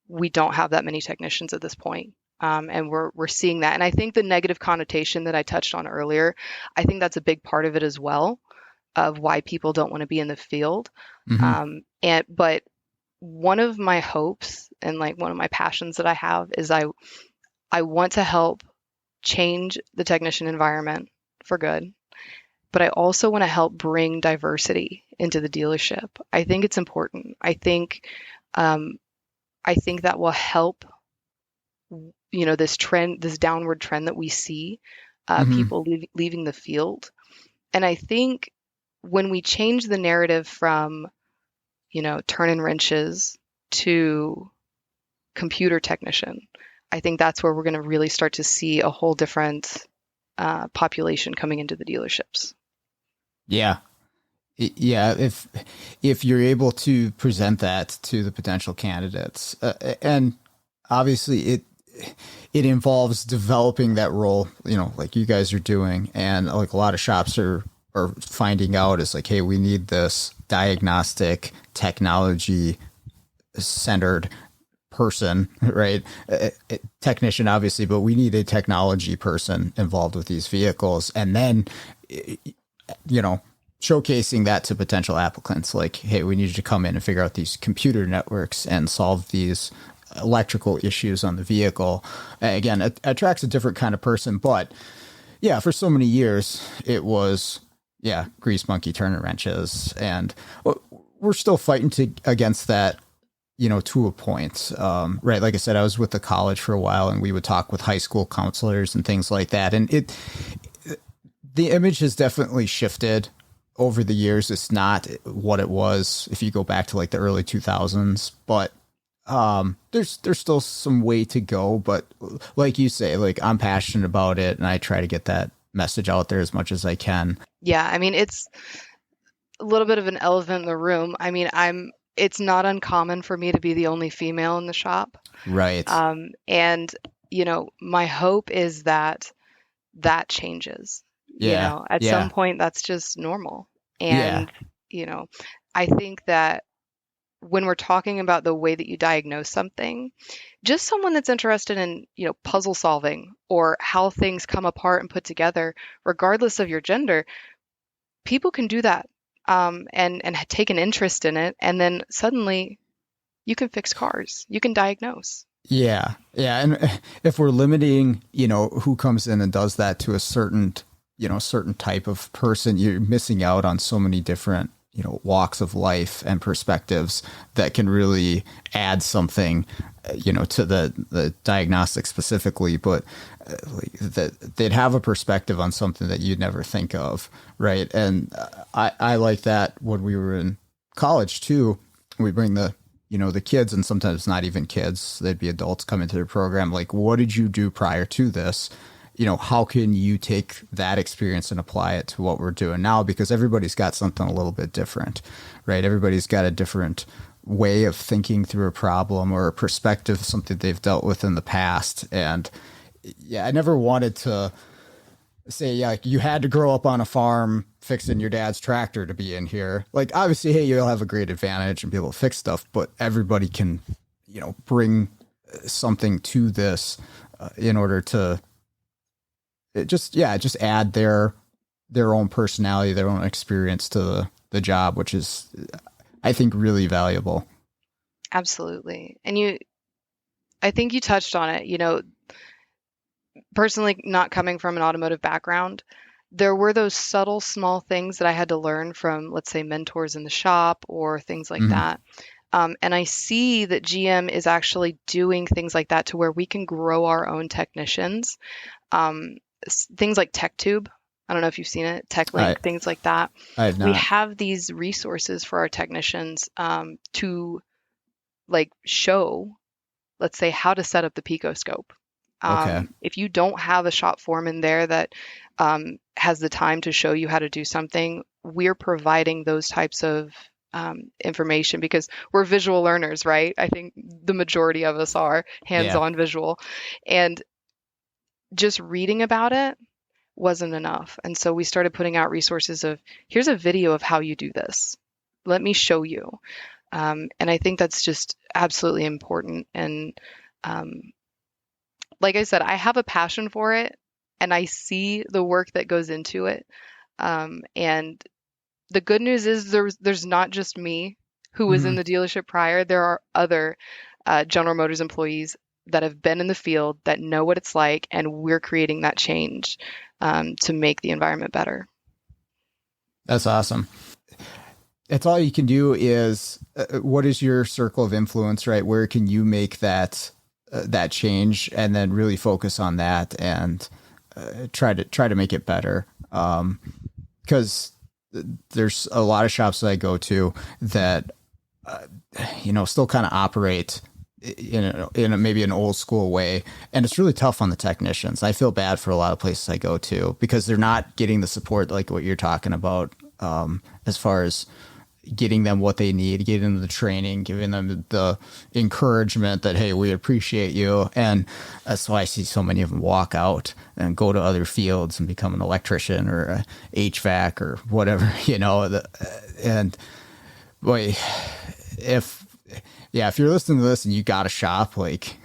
we don't have that many technicians at this point. And we're seeing that. And I think the negative connotation that I touched on earlier, I think that's a big part of it as well, of why people don't want to be in the field. Hmm. But one of my hopes and like one of my passions that I have is I want to help change the technician environment for good, but I also want to help bring diversity into the dealership. I think it's important. I think that will help, this trend, this downward trend that we see, Hmm. people leaving the field. And I think when we change the narrative from, turning wrenches to computer technician, I think that's where we're going to really start to see a whole different population coming into the dealerships. Yeah. Yeah, if you're able to present that to the potential candidates, and obviously it involves developing that role, like you guys are doing, and like a lot of shops are finding out is like, hey, we need this diagnostic technology centered person, right? Technician, obviously, but we need a technology person involved with these vehicles, and then you know showcasing that to potential applicants like, hey, we need you to come in and figure out these computer networks and solve these electrical issues on the vehicle. Again, it attracts a different kind of person, but yeah, for so many years it was, yeah, grease monkey turning wrenches, and we're still fighting against that, to a point. Right. Like I said, I was with the college for a while, and we would talk with high school counselors and things like that. And the image has definitely shifted over the years. It's not what it was if you go back to like the early 2000s, but there's still some way to go. But like you say, like, I'm passionate about it, and I try to get that message out there as much as I can. Yeah, I mean, it's a little bit of an elephant in the room. I mean, it's not uncommon for me to be the only female in the shop. Right. And, my hope is that changes. Yeah. At Yeah. some point that's just normal. Yeah. And, I think that when we're talking about the way that you diagnose something, just someone that's interested in, puzzle solving or how things come apart and put together, regardless of your gender, people can do that, and take an interest in it, and then suddenly you can fix cars, you can diagnose. Yeah. Yeah. And if we're limiting, who comes in and does that to a certain type of person, you're missing out on so many different, walks of life and perspectives that can really add something, to the diagnostic specifically, but that they'd have a perspective on something that you'd never think of. Right. And I like that when we were in college too. We bring the kids, and sometimes not even kids, they'd be adults, come into the program. Like, what did you do prior to this? How can you take that experience and apply it to what we're doing now? Because everybody's got something a little bit different, right? Everybody's got a different way of thinking through a problem or a perspective, something they've dealt with in the past. And yeah, I never wanted to say, yeah, like, you had to grow up on a farm fixing your dad's tractor to be in here. Like, obviously, hey, you'll have a great advantage and be able to fix stuff, but everybody can, bring something to this in order to just add their own personality, their own experience to the job, which is, I think, really valuable. Absolutely. And I think you touched on it. Personally, not coming from an automotive background, there were those subtle small things that I had to learn from, let's say, mentors in the shop or things like Mm-hmm. that. And I see that GM is actually doing things like that to where we can grow our own technicians. Things like TechTube. I don't know if you've seen it, TechLink, things like that. I have not. We have these resources for our technicians, to like show, let's say, how to set up the picoscope. Okay. If you don't have a shop foreman there that has the time to show you how to do something, we're providing those types of information because we're visual learners, right? I think the majority of us are hands-on visual. And just reading about it wasn't enough. And so we started putting out resources of, here's a video of how you do this. Let me show you. And I think that's just absolutely important. And like I said, I have a passion for it and I see the work that goes into it. And the good news is there's not just me who was in Mhm. the dealership prior. There are other General Motors employees that have been in the field that know what it's like, and we're creating that change to make the environment better. That's awesome. That's all you can do is what is your circle of influence, right? Where can you make that change, and then really focus on that and try to make it better. Because there's a lot of shops that I go to that still kind of operate in maybe an old school way, and it's really tough on the technicians. I feel bad for a lot of places I go to because they're not getting the support like what you're talking about, as far as getting them what they need, getting them the training, giving them the encouragement that, hey, we appreciate you. And that's why I see so many of them walk out and go to other fields and become an electrician or a HVAC or whatever, and boy, if you're listening to this and you got a shop, like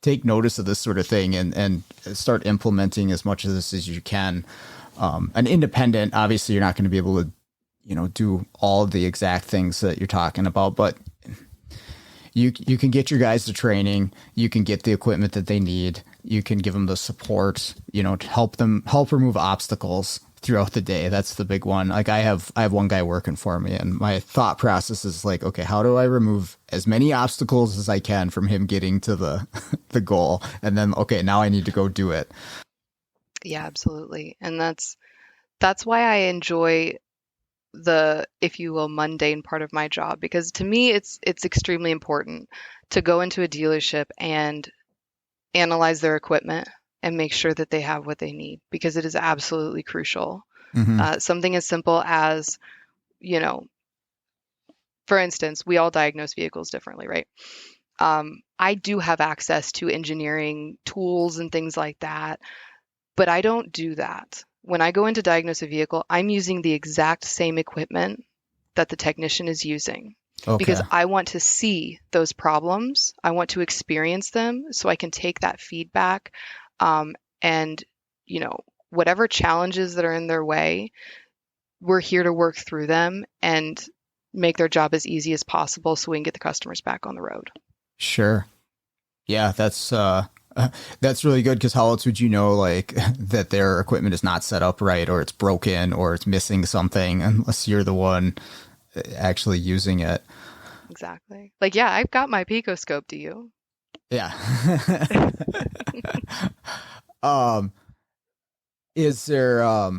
take notice of this sort of thing and start implementing as much of this as you can. An independent, obviously you're not going to be able to, do all of the exact things that you're talking about, but you can get your guys the training, you can get the equipment that they need, you can give them the support, to help remove obstacles throughout the day. That's the big one. Like I have one guy working for me, and my thought process is like, okay, how do I remove as many obstacles as I can from him getting to the the goal? And then, okay, now I need to go do it. Yeah, absolutely. And that's why I enjoy the, if you will, mundane part of my job, because to me it's extremely important to go into a dealership and analyze their equipment and make sure that they have what they need, because it is absolutely crucial. Mm-hmm. Something as simple as, for instance, we all diagnose vehicles differently, right? I do have access to engineering tools and things like that, but I don't do that. When I go in to diagnose a vehicle, I'm using the exact same equipment that the technician is using, Okay. because I want to see those problems. I want to experience them so I can take that feedback, and, whatever challenges that are in their way, we're here to work through them and make their job as easy as possible so we can get the customers back on the road. Sure. Yeah, that's really good, because how else would you know, like, that their equipment is not set up right, or it's broken, or it's missing something, unless you're the one actually using it. Exactly. Like, yeah, I've got my Picoscope. Do you? Yeah. Is there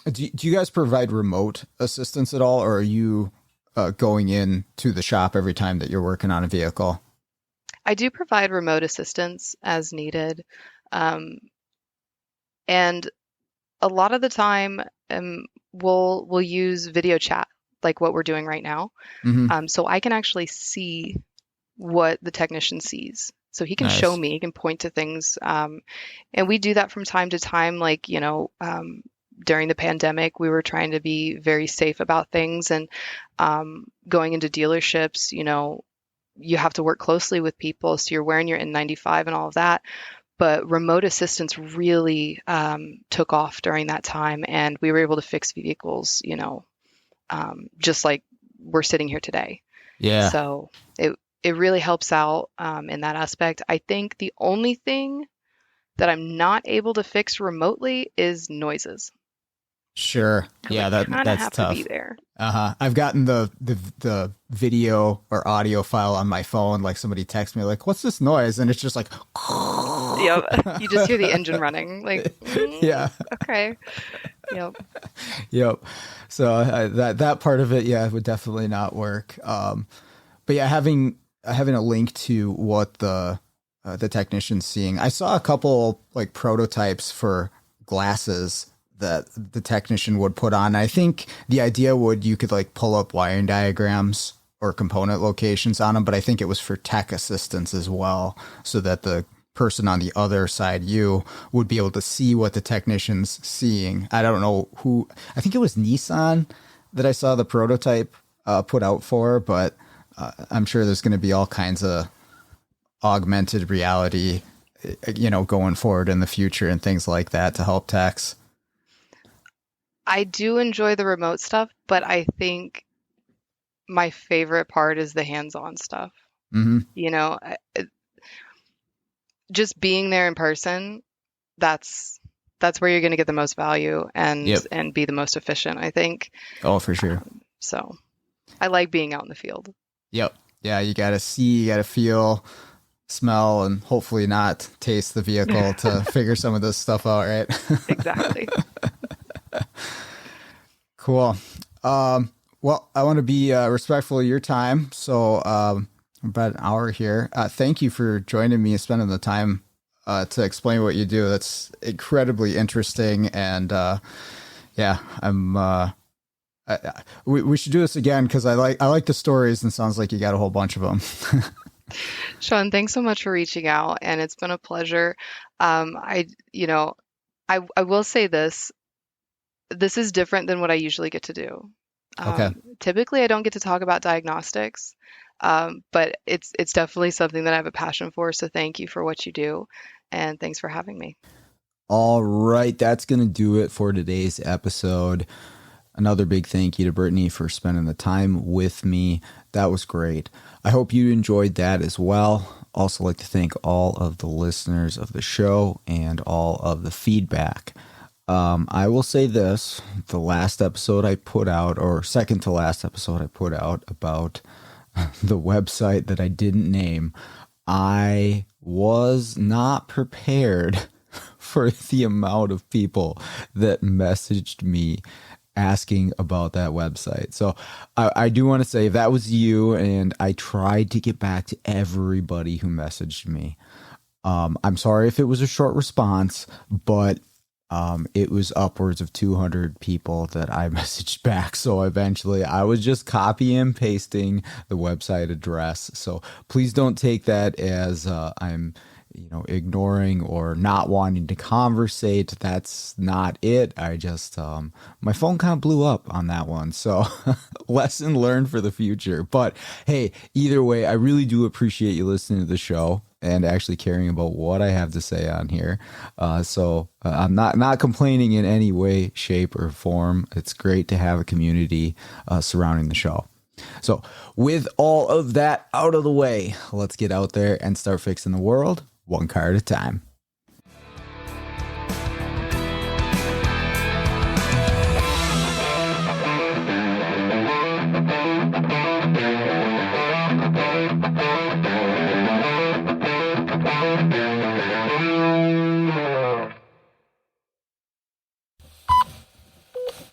do you guys provide remote assistance at all, or are you going in to the shop every time that you're working on a vehicle? I do provide remote assistance as needed. And a lot of the time, we'll use video chat like what we're doing right now. Mm-hmm. So I can actually see what the technician sees. So he can show Nice. me, he can point to things. And we do that from time to time. Like, during the pandemic, we were trying to be very safe about things. And going into dealerships, you have to work closely with people. So you're wearing your N95 and all of that. But remote assistance really took off during that time. And we were able to fix vehicles, just like we're sitting here today. Yeah. So it really helps out in that aspect. I think the only thing that I'm not able to fix remotely is noises. Sure. Yeah, I kind of that's have tough. to be there. Uh-huh. I've gotten the video or audio file on my phone, like somebody texts me like, "What's this noise?" And it's just like Yep. You just hear the engine running. Like, yeah. okay. Yep. Yep. So that part of it, yeah, would definitely not work. But yeah, having a link to what the technician's seeing. I saw a couple like prototypes for glasses that the technician would put on. I think the idea you could like pull up wiring diagrams or component locations on them, but I think it was for tech assistance as well, so that the person on the other side, you, would be able to see what the technician's seeing. I don't know who, I think it was Nissan that I saw the prototype put out for, but I'm sure there's going to be all kinds of augmented reality, going forward in the future and things like that to help techs. I do enjoy the remote stuff, but I think my favorite part is the hands-on stuff. Mm-hmm. Just being there in person, that's where you're going to get the most value and be the most efficient, I think. Oh, for sure. So I like being out in the field. Yep. Yeah, you got to see, you got to feel, smell, and hopefully not taste the vehicle to figure some of this stuff out, right? Exactly. Cool. Well, I want to be respectful of your time. So about an hour here. Thank you for joining me and spending the time to explain what you do. That's incredibly interesting. And we should do this again because I like the stories, and it sounds like you got a whole bunch of them. Sean, thanks so much for reaching out, and it's been a pleasure. I will say this. This is different than what I usually get to do. Okay. Typically, I don't get to talk about diagnostics, but it's definitely something that I have a passion for. So thank you for what you do, and thanks for having me. All right, that's going to do it for today's episode. Another big thank you to Brittany for spending the time with me. That was great. I hope you enjoyed that as well. Also like to thank all of the listeners of the show and all of the feedback. I will say this, the last episode I put out, or second to last episode I put out about the website that I didn't name, I was not prepared for the amount of people that messaged me asking about that website. So I do want to say if that was you, and I tried to get back to everybody who messaged me. I'm sorry if it was a short response, but it was upwards of 200 people that I messaged back. So eventually I was just copy and pasting the website address. So please don't take that as I'm ignoring or not wanting to conversate. That's not it. I just, my phone kind of blew up on that one. So lesson learned for the future. But hey, either way, I really do appreciate you listening to the show and actually caring about what I have to say on here. So I'm not complaining in any way, shape, or form. It's great to have a community surrounding the show. So with all of that out of the way, let's get out there and start fixing the world one car at a time.